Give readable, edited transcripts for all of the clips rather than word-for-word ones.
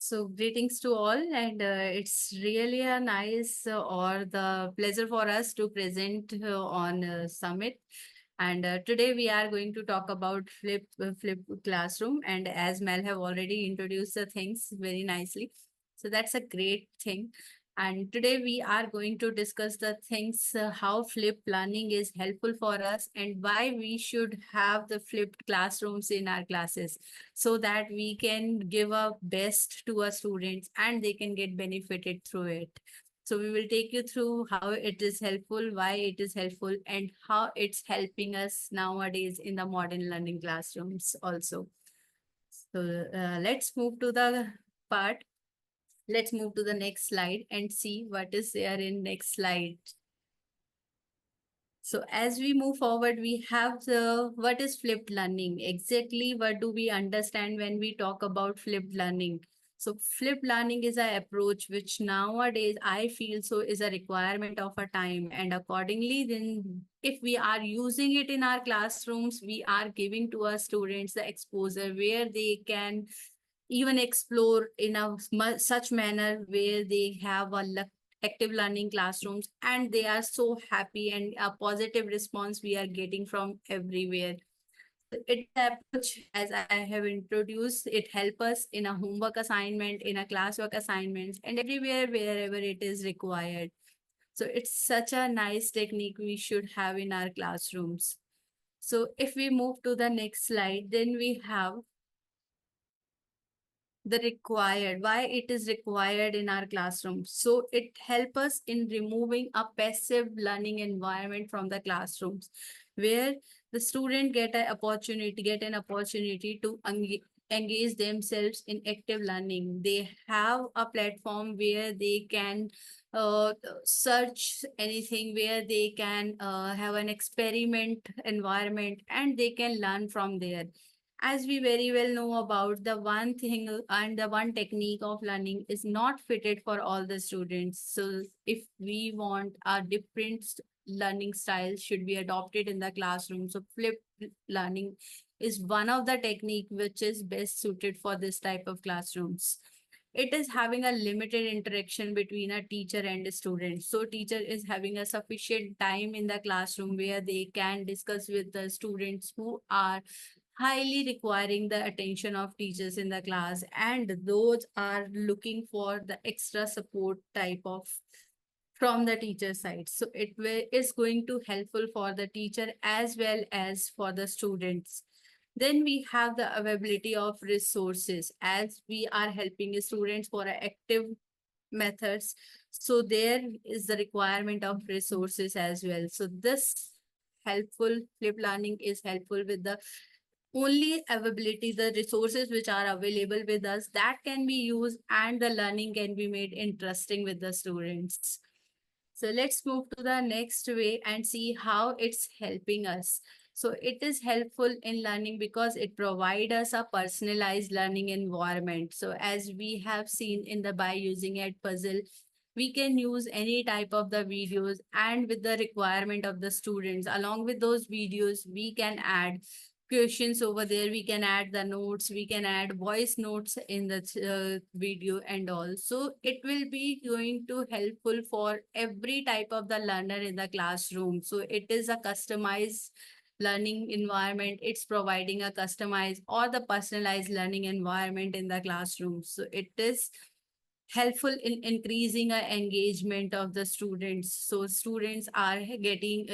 So greetings to all, and it's really a nice or the pleasure for us to present on Summit. And today we are going to talk about flip classroom. And as Mel have already introduced the things very nicely, so that's a great thing. And today we are going to discuss the things how flipped learning is helpful for us and why we should have the flipped classrooms in our classes so that we can give our best to our students and they can get benefited through it. So we will take you through how it is helpful, why it is helpful, and how it's helping us nowadays in the modern learning classrooms also. So let's move to the part. Let's move to the next slide and see what is there in next slide. So as we move forward, we have the what is flipped learning? Exactly what do we understand when we talk about flipped learning? So flipped learning is an approach which nowadays I feel so is a requirement of a time. And accordingly, then if we are using it in our classrooms, we are giving to our students the exposure where they can even explore in a such manner where they have a active learning classrooms and they are so happy and a positive response we are getting from everywhere. It approach as I have introduced, it help us in a homework assignment, in a classwork assignments, and everywhere wherever it is required. So it's such a nice technique we should have in our classrooms. So if we move to the next slide, then we have the required, why it is required in our classroom. So it help us in removing a passive learning environment from the classrooms where the student get an opportunity to engage themselves in active learning. They have a platform where they can search anything, where they can have an experiment environment and they can learn from there. As we very well know about, the one thing and the one technique of learning is not fitted for all the students. So if we want a different learning style should be adopted in the classroom, so flipped learning is one of the technique which is best suited for this type of classrooms. It is having a limited interaction between a teacher and a student, so teacher is having a sufficient time in the classroom where they can discuss with the students who are highly requiring the attention of teachers in the class, and those are looking for the extra support type of from the teacher side. So is going to helpful for the teacher as well as for the students. Then we have the availability of resources as we are helping students for active methods. So there is the requirement of resources as well. So this helpful flip learning is helpful with the only availability, the resources which are available with us that can be used and the learning can be made interesting with the students. So let's move to the next way and see how it's helping us. So it is helpful in learning because it provides us a personalized learning environment. So as we have seen in the by using Edpuzzle, we can use any type of the videos and with the requirement of the students. Along with those videos, we can add questions over there, we can add the notes, we can add voice notes in the video and all. So it will be going to helpful for every type of the learner in the classroom. So it is a customized learning environment, it's providing a customized or the personalized learning environment in the classroom. So it is helpful in increasing a engagement of the students. So students are getting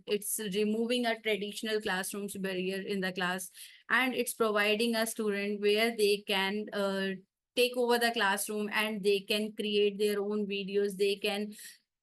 it's removing a traditional classrooms barrier in the class, and it's providing a student where they can take over the classroom and they can create their own videos, they can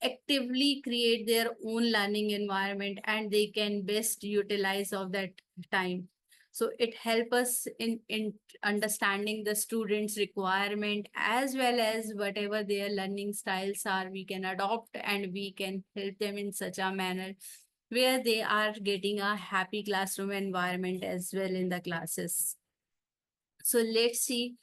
actively create their own learning environment and they can best utilize of that time. So it help us in understanding the students requirement as well as whatever their learning styles are, we can adopt and we can help them in such a manner where they are getting a happy classroom environment as well in the classes. So let's see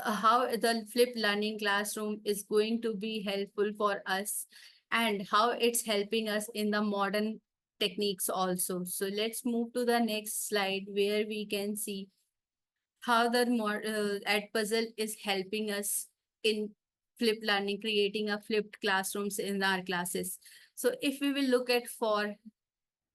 how the flipped learning classroom is going to be helpful for us and how it's helping us in the modern techniques also. So let's move to the next slide where we can see how the Edpuzzle is helping us in flipped learning, creating a flipped classrooms in our classes. So if we will look at for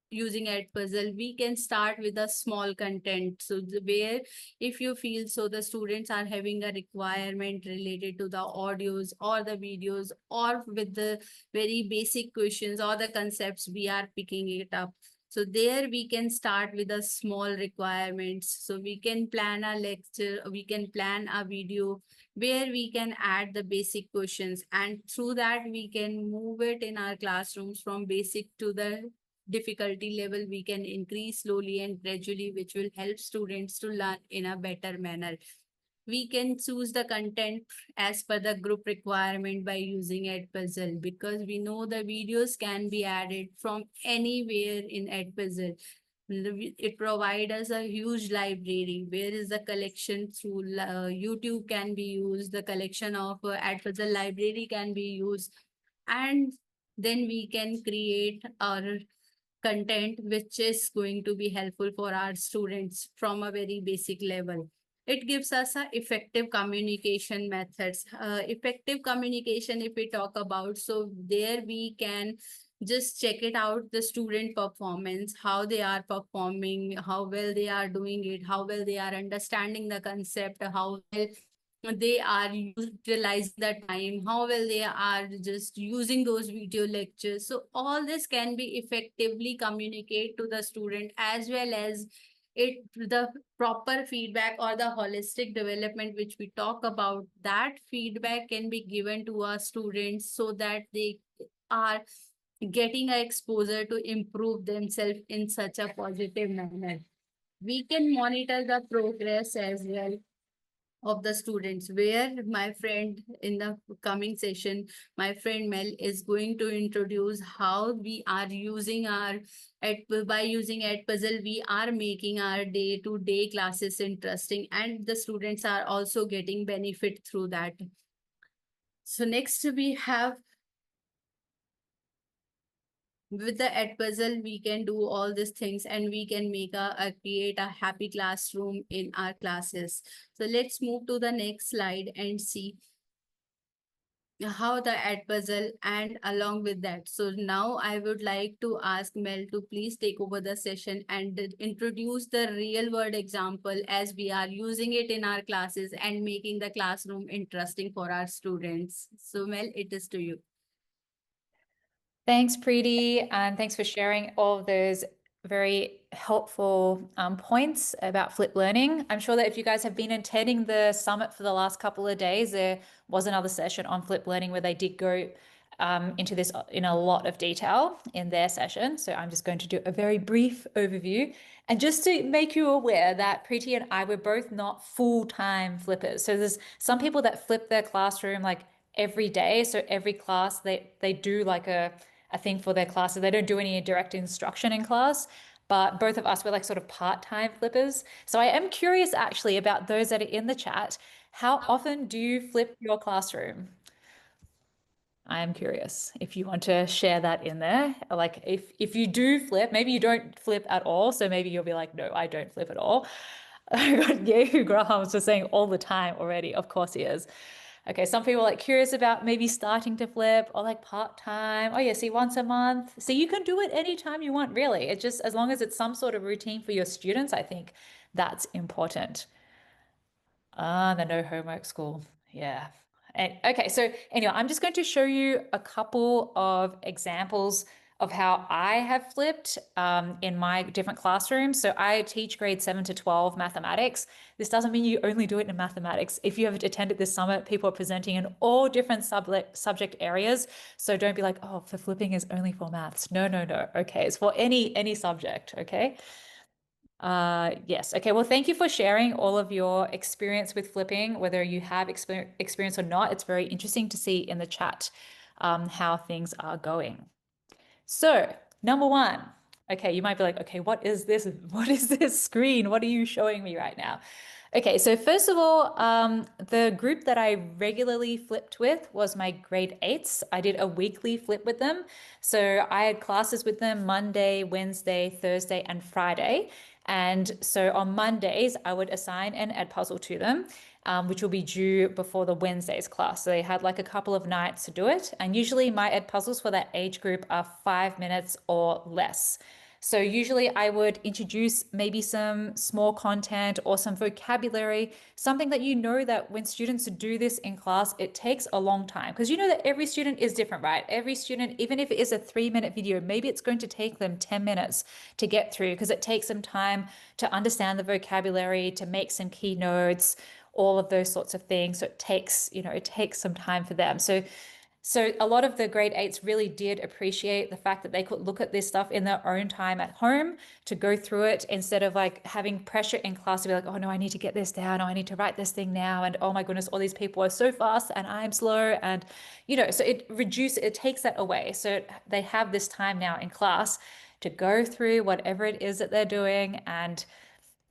using Edpuzzle, we can start with a small content. So where if you feel so the students are having a requirement related to the audios or the videos or with the very basic questions or the concepts, we are picking it up. So there we can start with a small requirements. So we can plan a lecture, we can plan a video where we can add the basic questions, and through that we can move it in our classrooms from basic to the difficulty level. We can increase slowly and gradually, which will help students to learn in a better manner. We can choose the content as per the group requirement by using Edpuzzle, because we know the videos can be added from anywhere in Edpuzzle. It provides us a huge library where is the collection through YouTube can be used, the collection of Edpuzzle library can be used, and then we can create our content which is going to be helpful for our students from a very basic level. It gives us a effective communication methods. Effective communication, if we talk about, so there we can just check it out the student performance, how they are performing, how well they are doing it, how well they are understanding the concept, how well they are utilizing the time, how well they are just using those video lectures. So all this can be effectively communicate to the student, as well as it the proper feedback or the holistic development which we talk about, that feedback can be given to our students so that they are getting a exposure to improve themselves in such a positive manner. We can monitor the progress as well of the students, where my friend in the coming session, my friend Mel is going to introduce how we are using our by using Edpuzzle, we are making our day-to-day classes interesting, and the students are also getting benefit through that. So next we have, with the Edpuzzle, we can do all these things and we can make create a happy classroom in our classes. So let's move to the next slide and see how the Edpuzzle and along with that. So now I would like to ask Mel to please take over the session and introduce the real world example as we are using it in our classes and making the classroom interesting for our students. So Mel, it is to you. Thanks, Preeti, and thanks for sharing all of those very helpful points about flipped learning. I'm sure that if you guys have been attending the summit for the last couple of days, there was another session on flipped learning where they did go into this in a lot of detail in their session. So I'm just going to do a very brief overview. And just to make you aware that Preeti and I were both not full-time flippers. So there's some people that flip their classroom like every day. So every class they do like a thing for their class. So they don't do any direct instruction in class. But both of us were like sort of part-time flippers. So I am curious actually about those that are in the chat. How often do you flip your classroom? I am curious if you want to share that in there. Like if you do flip, maybe you don't flip at all. So maybe you'll be like, no, I don't flip at all. I got Yehu Graham's just saying all the time already. Of course he is. Okay, some people are like curious about maybe starting to flip or like part-time. Oh yeah, see once a month. So you can do it anytime you want, really. It just as long as it's some sort of routine for your students, I think that's important. Ah, the no homework school. Yeah. And, okay, so anyway, I'm just going to show you a couple of examples of how I have flipped in my different classrooms. So I teach grade 7 to 12 mathematics. This doesn't mean you only do it in mathematics. If you have attended this summit, people are presenting in all different subject areas. So don't be like, oh, for flipping is only for maths. No, no, no. Okay, it's for any subject, okay? Yes. Okay. Well, thank you for sharing all of your experience with flipping, whether you have experience or not. It's very interesting to see in the chat how things are going. So, number one. Okay, you might be like, okay, what is this? What is this screen? What are you showing me right now? Okay, so first of all, the group that I regularly flipped with was my grade 8s. I did a weekly flip with them. So I had classes with them Monday, Wednesday, Thursday, and Friday. And so on Mondays, I would assign an Edpuzzle to them, which will be due before the Wednesday's class. So they had like a couple of nights to do it. And usually my Edpuzzles for that age group are 5 minutes or less. So usually I would introduce maybe some small content or some vocabulary, something that you know that when students do this in class, it takes a long time because you know that every student is different, right? Every student, even if it is a 3-minute video, maybe it's going to take them 10 minutes to get through because it takes some time to understand the vocabulary, to make some key notes, all of those sorts of things. So it takes, it takes some time for them. So a lot of the grade eights really did appreciate the fact that they could look at this stuff in their own time at home to go through it instead of like having pressure in class to be like, oh no, I need to get this down. Oh, I need to write this thing now. And oh my goodness, all these people are so fast and I'm slow. And, so it takes that away. So they have this time now in class to go through whatever it is that they're doing and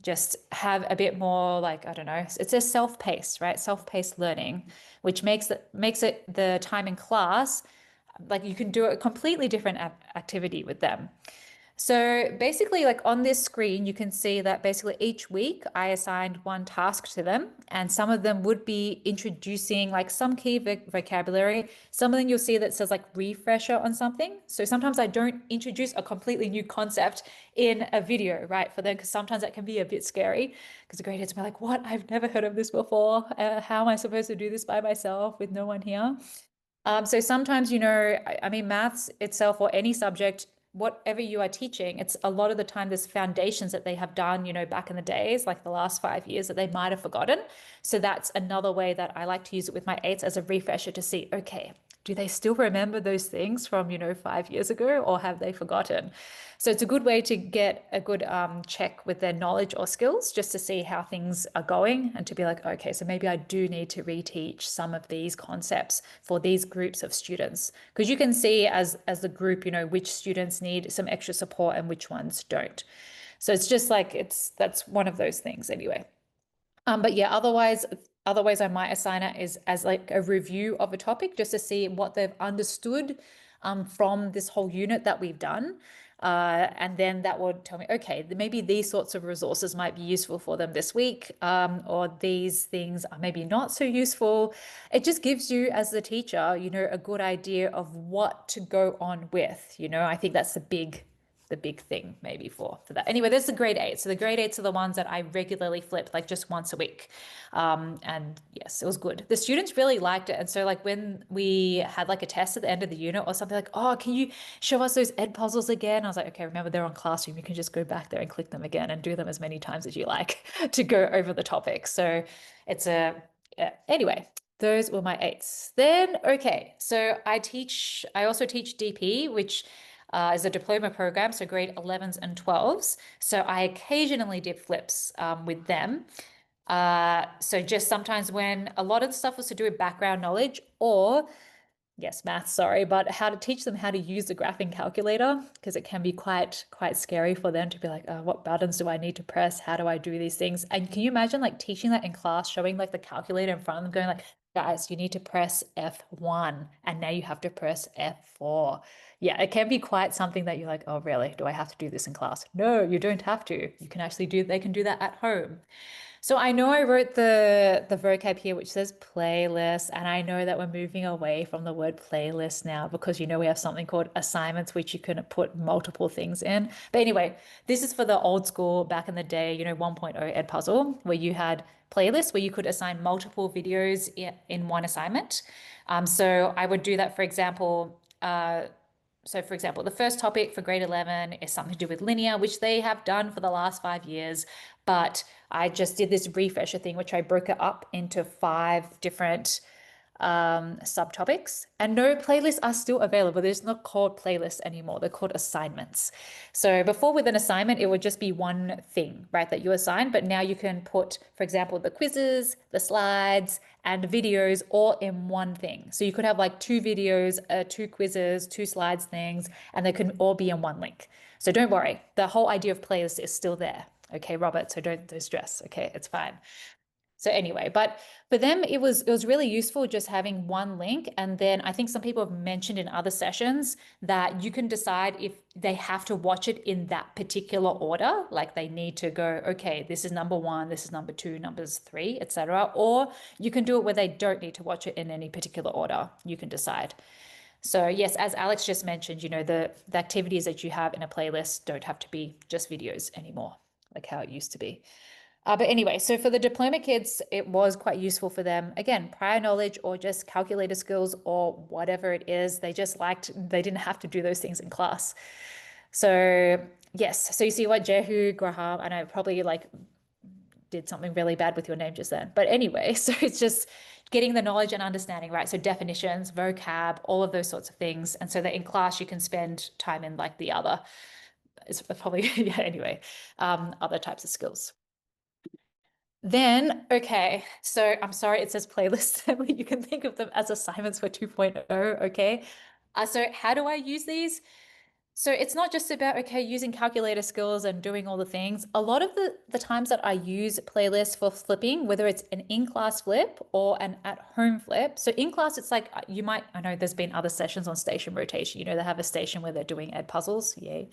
just have a bit more like, I don't know, it's a self-paced, right? Self-paced learning, which makes it the time in class, like you can do a completely different activity with them. So basically, like on this screen, you can see that basically each week I assigned one task to them, and some of them would be introducing like some key vocabulary. Some of them you'll see that says like refresher on something. So sometimes I don't introduce a completely new concept in a video, right, for them, because sometimes that can be a bit scary because the grade heads will be like, what? I've never heard of this before. How am I supposed to do this by myself with no one here? So sometimes, I mean, maths itself or any subject, whatever you are teaching, it's a lot of the time there's foundations that they have done, back in the days, like the last 5 years that they might have forgotten. So that's another way that I like to use it with my eights as a refresher to see, okay, do they still remember those things from, 5 years ago, or have they forgotten? So it's a good way to get a good check with their knowledge or skills just to see how things are going and to be like, okay, so maybe I do need to reteach some of these concepts for these groups of students. Because you can see as the group, which students need some extra support and which ones don't. So it's just like that's one of those things anyway. But yeah, otherwise I might assign it as like a review of a topic just to see what they've understood from this whole unit that we've done. And then that would tell me, okay, maybe these sorts of resources might be useful for them this week, or these things are maybe not so useful. It just gives you, as the teacher, a good idea of what to go on with. I think that's the big thing maybe for that. Anyway, there's the grade eight. So the grade eights are the ones that I regularly flip like just once a week. And yes, it was good. The students really liked it. And so like when we had like a test at the end of the unit or something like, oh, can you show us those Edpuzzles again? I was like, okay, remember they're on Classroom. You can just go back there and click them again and do them as many times as you like to go over the topic. So it's anyway, those were my eights. Then, okay, so I also teach DP, which is a diploma program, so grade 11s and 12s. So I occasionally did flips with them. So just sometimes when a lot of the stuff was to do with background knowledge or yes, math, sorry, but how to teach them how to use the graphing calculator because it can be quite scary for them to be like, what buttons do I need to press? How do I do these things? And can you imagine like teaching that in class, showing like the calculator in front of them, going like, guys, you need to press F1 and now you have to press F4. Yeah, it can be quite something that you're like, oh, really? Do I have to do this in class? No, you don't have to. You can actually they can do that at home. So I know I wrote the vocab here, which says playlist, and I know that we're moving away from the word playlist now because we have something called assignments, which you can put multiple things in. But anyway, this is for the old school back in the day, 1.0 Edpuzzle, where you had playlists where you could assign multiple videos in one assignment. So I would do that, for example. So for example, the first topic for grade 11 is something to do with linear, which they have done for the last 5 years. But I just did this refresher thing, which I broke it up into 5 different subtopics. And no, playlists are still available. They're not called playlists anymore. They're called assignments. So before with an assignment, it would just be one thing, right, that you assign. But now you can put, for example, the quizzes, the slides, and videos all in one thing. So you could have like 2 videos, 2 quizzes, 2 slides things, and they can all be in one link. So don't worry. The whole idea of playlists is still there. Okay, Robert, so don't stress. Okay, it's fine. So anyway, but for them, it was really useful just having one link. And then I think some people have mentioned in other sessions that you can decide if they have to watch it in that particular order, like they need to go, okay, this is number one, this is number two, numbers three, etc. Or you can do it where they don't need to watch it in any particular order. You can decide. So yes, as Alex just mentioned, the activities that you have in a playlist don't have to be just videos anymore, like how it used to be. But anyway, so for the diploma kids, it was quite useful for them. Again, prior knowledge or just calculator skills or whatever it is, they didn't have to do those things in class. So yes, so you see what Jehu, Graham, and I probably like did something really bad with your name just then. But anyway, so it's just getting the knowledge and understanding, right? So definitions, vocab, all of those sorts of things. And so that in class you can spend time in like the other, it's probably, yeah, anyway, other types of skills. Then, okay, so I'm sorry, it says playlists. You can think of them as assignments for 2.0, okay? So how do I use these? So it's not just about, okay, using calculator skills and doing all the things. A lot of the times that I use playlists for flipping, whether it's an in-class flip or an at-home flip. So in class, it's like I know there's been other sessions on station rotation. They have a station where they're doing Edpuzzles, yay.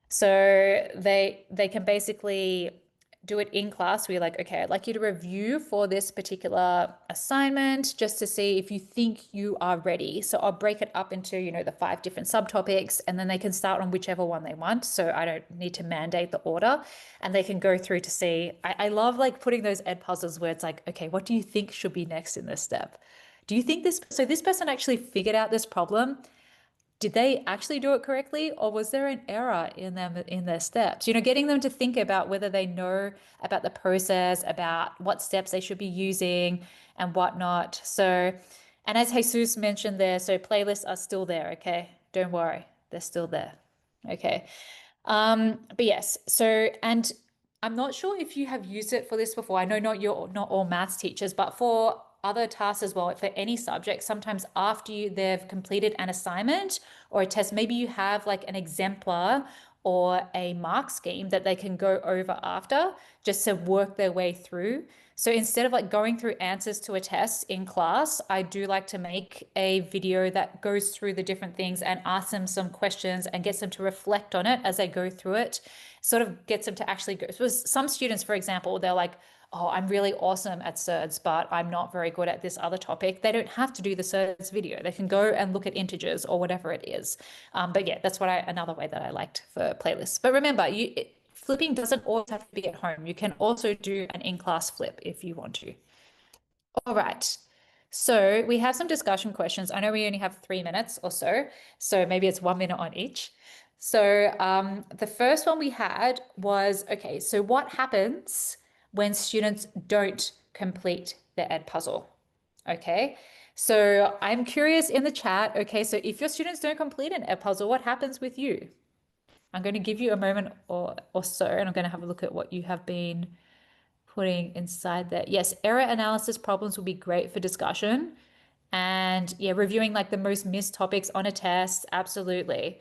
So they can basically do it in class. We're like, okay, I'd like you to review for this particular assignment just to see if you think you are ready. So I'll break it up into, the 5 different subtopics, and then they can start on whichever one they want. So I don't need to mandate the order, and they can go through to see. I love like putting those Edpuzzles where it's like, okay, what do you think should be next in this step? Do you think this person actually figured out this problem? Did they actually do it correctly, or was there an error in their steps? Getting them to think about whether they know about the process, about what steps they should be using and whatnot. So, and as Jesus mentioned there, so playlists are still there, okay? Don't worry, they're still there. Okay. But yes, so and I'm not sure if you have used it for this before. I know not all maths teachers, but for other tasks as well, for any subject, sometimes after they've completed an assignment or a test, maybe you have like an exemplar or a mark scheme that they can go over after just to work their way through. So instead of like going through answers to a test in class, I do like to make a video that goes through the different things and ask them some questions and gets them to reflect on it as they go through it. Sort of gets them to actually go. So some students, for example, they're like, oh, I'm really awesome at surds, but I'm not very good at this other topic. They don't have to do the surds video. They can go and look at integers or whatever it is. But yeah, that's another way that I liked for playlists. But remember, flipping doesn't always have to be at home. You can also do an in-class flip if you want to. All right. So we have some discussion questions. I know we only have 3 minutes or so maybe it's 1 minute on each. So the first one we had was, okay, so what happens when students don't complete the Edpuzzle? Okay, so I'm curious in the chat. Okay, so if your students don't complete an Edpuzzle, what happens with you? I'm going to give you a moment or so, and I'm going to have a look at what you have been putting inside there. Yes, error analysis problems will be great for discussion. And yeah, reviewing like the most missed topics on a test, absolutely.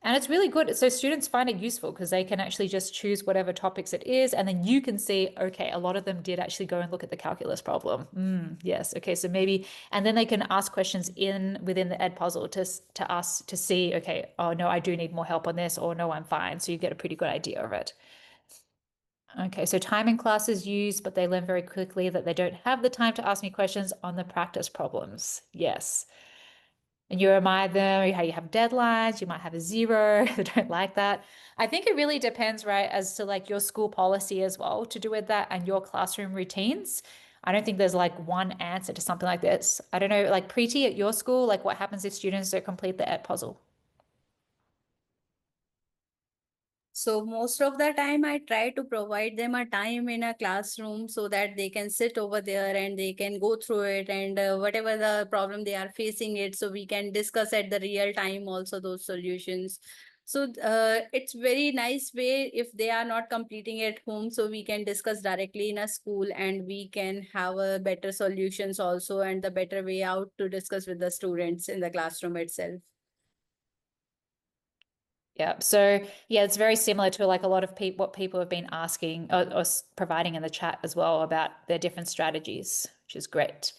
And it's really good. So students find it useful because they can actually just choose whatever topics it is. And then you can see, okay, a lot of them did actually go and look at the calculus problem. Yes. Okay. So maybe, and then they can ask questions within the Edpuzzle to us to see, okay, oh no, I do need more help on this, or no, I'm fine. So you get a pretty good idea of it. Okay, so time in class is used, but they learn very quickly that they don't have the time to ask me questions on the practice problems. Yes. And you remind them how you have deadlines, you might have a 0, they don't like that. I think it really depends, right, as to like your school policy as well to do with that and your classroom routines. I don't think there's like one answer to something like this. I don't know, like Preeti at your school, like what happens if students don't complete the Edpuzzle? So most of the time I try to provide them a time in a classroom so that they can sit over there and they can go through it, and whatever the problem they are facing it, so we can discuss at the real time also those solutions. So it's very nice way if they are not completing at home, so we can discuss directly in a school and we can have a better solutions also and the better way out to discuss with the students in the classroom itself. Yeah. So yeah, it's very similar to like a lot of people, what people have been asking or providing in the chat as well about their different strategies, which is great.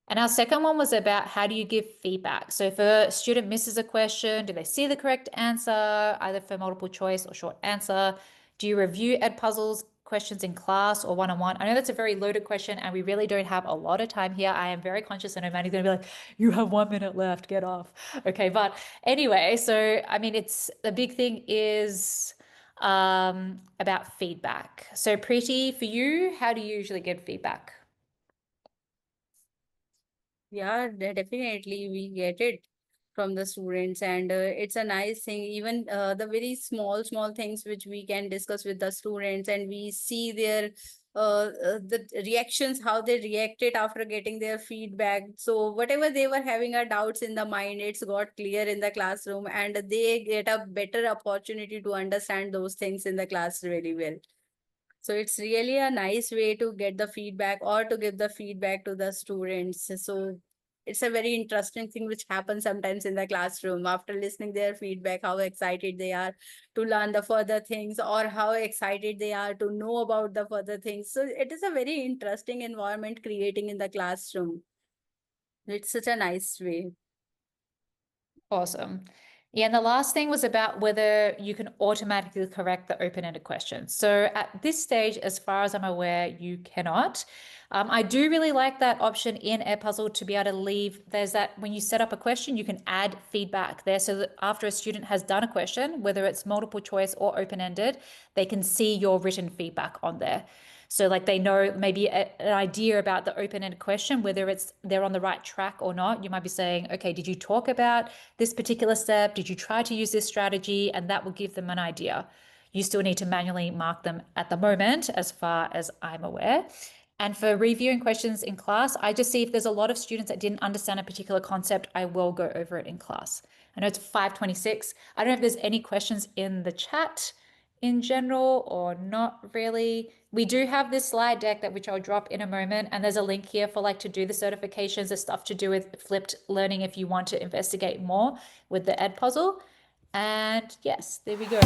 And our second one was about how do you give feedback? So if a student misses a question, do they see the correct answer, either for multiple choice or short answer? Do you review Edpuzzle's questions in class or one-on-one? I know that's a very loaded question and we really don't have a lot of time here. I am very conscious and I'm going to be like, you have 1 minute left, get off. Okay, but anyway, so I mean, it's the big thing is about feedback. So Preeti, for you, how do you usually give feedback? Yeah, definitely we get it from the students, and it's a nice thing. Even the very small things which we can discuss with the students, and we see their the reactions, how they reacted after getting their feedback. So whatever they were having a doubts in the mind, it's got clear in the classroom, and they get a better opportunity to understand those things in the class really well. So it's really a nice way to get the feedback or to give the feedback to the students. So it's a very interesting thing which happens sometimes in the classroom after listening their feedback, how excited they are to learn the further things or how excited they are to know about the further things. So it is a very interesting environment creating in the classroom. It's such a nice way. Awesome. Yeah, and the last thing was about whether you can automatically correct the open-ended questions. So at this stage, as far as I'm aware, you cannot. I do really like that option in Airpuzzle to be able to leave. There's that when you set up a question, you can add feedback there so that after a student has done a question, whether it's multiple choice or open-ended, they can see your written feedback on there. So like they know maybe an idea about the open-ended question, whether it's they're on the right track or not. You might be saying, okay, did you talk about this particular step? Did you try to use this strategy? And that will give them an idea. You still need to manually mark them at the moment, as far as I'm aware. And for reviewing questions in class, I just see if there's a lot of students that didn't understand a particular concept, I will go over it in class. I know it's 5:26. I don't know if there's any questions in the chat in general or not really. We do have this slide deck that which I'll drop in a moment, and there's a link here for like to do the certifications, the stuff to do with flipped learning if you want to investigate more with the Edpuzzle. And yes, there we go.